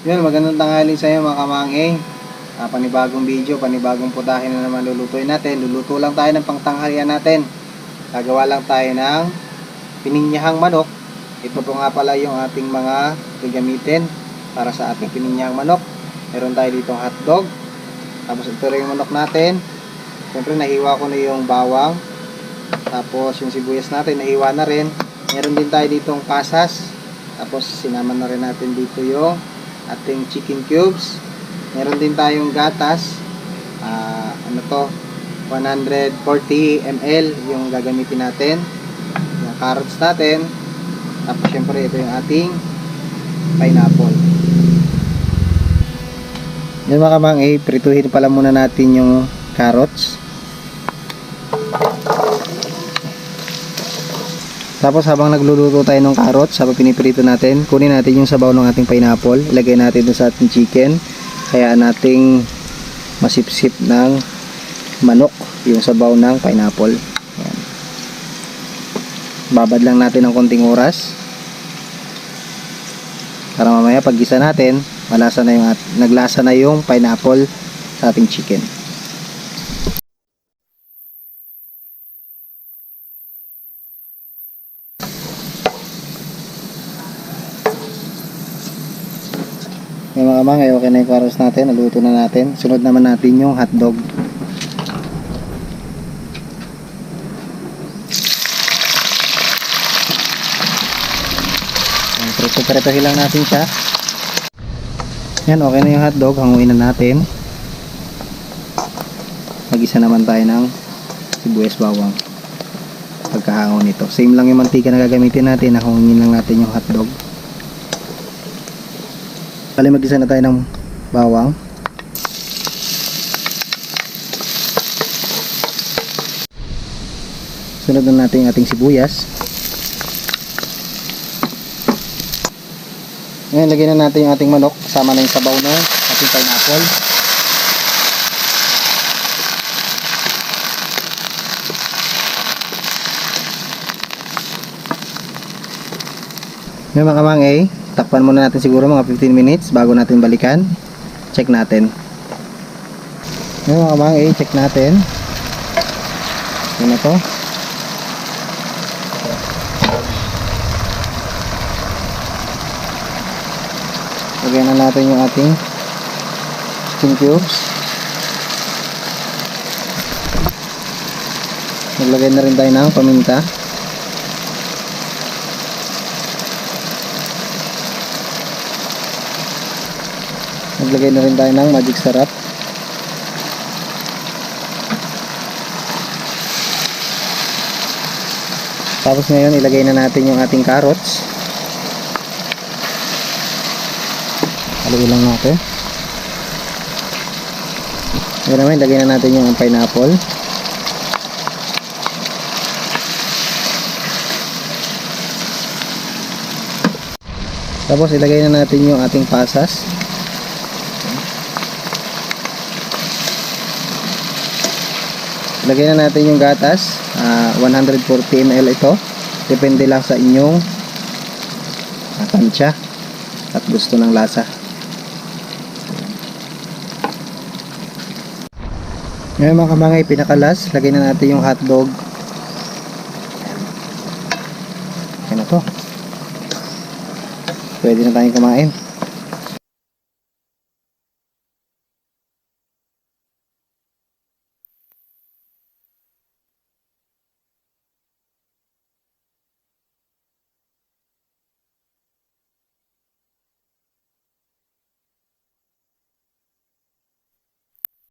Yun, magandang tanghali sa iyo mga kamangeng. Panibagong video, panibagong putahe na naman lulutuin natin. Luluto lang tayo ng pangtanghalian natin. Gagawa lang tayo ng pininyahang manok. Ito po nga pala yung ating mga gagamitin para sa ating pininyahang manok. Meron tayo ditong hotdog. Tapos ito rin yung manok natin. Siyempre nahiwa ko na yung bawang. Tapos yung sibuyas natin nahiwa na rin. Meron din tayo ditong pasas. Tapos sinama na rin natin dito yung ating chicken cubes. Meron din tayong gatas, 140 ml yung gagamitin natin, yung carrots natin. Tapos syempre ito yung ating pineapple. Yan mga kamang, prituhin pala muna natin yung carrots. Tapos habang nagluluto tayo ng carrots, habang piniprito natin, kunin natin yung sabaw ng ating pineapple, ilagay natin dun sa ating chicken, kaya nating masipsip ng manok yung sabaw ng pineapple. Ayan. Babad lang natin ng konting oras para mamaya pag gisa natin, naglasa na yung pineapple sa ating chicken. Yung mga kamangay, okay na yung carrots natin, naluto na natin. Sunod naman natin yung hotdog. Prito-pritohin lang natin siya. Yan, okay na yung hotdog, hanguin na natin. Mag-isa naman tayo ng sibuyas bawang pagkahango nito. Same lang yung mantika na gagamitin natin, hangungin lang natin yung hotdog. Bali, mag-isa na tayo ng bawang. Sunod na natin yung ating sibuyas. Ngayon, lagyan na natin yung ating manok. Kasama na yung sabaw ng ating pineapple. Ngayon mga kamangay, takpan muna natin siguro mga 15 minutes bago natin balikan. Check natin. Ngayon mga kamangay, check natin. Yan na to. Lagyan na natin yung ating chicken cubes. Naglagay na rin tayo ng paminta. Naglagay na rin tayo ng magic sarap. Tapos ngayon ilagay na natin yung ating carrots. Haluin lang natin. Ngayon naman ilagay na natin yung pineapple. Tapos ilagay na natin yung ating pasas. Lagyan na natin yung gatas, 140 ml ito. Depende lang sa inyong tansya at gusto ng lasa. Ngayon mga kamangay, pinakalas, lagyan na natin yung hotdog. Ayan na to. Pwede na tayong kumain.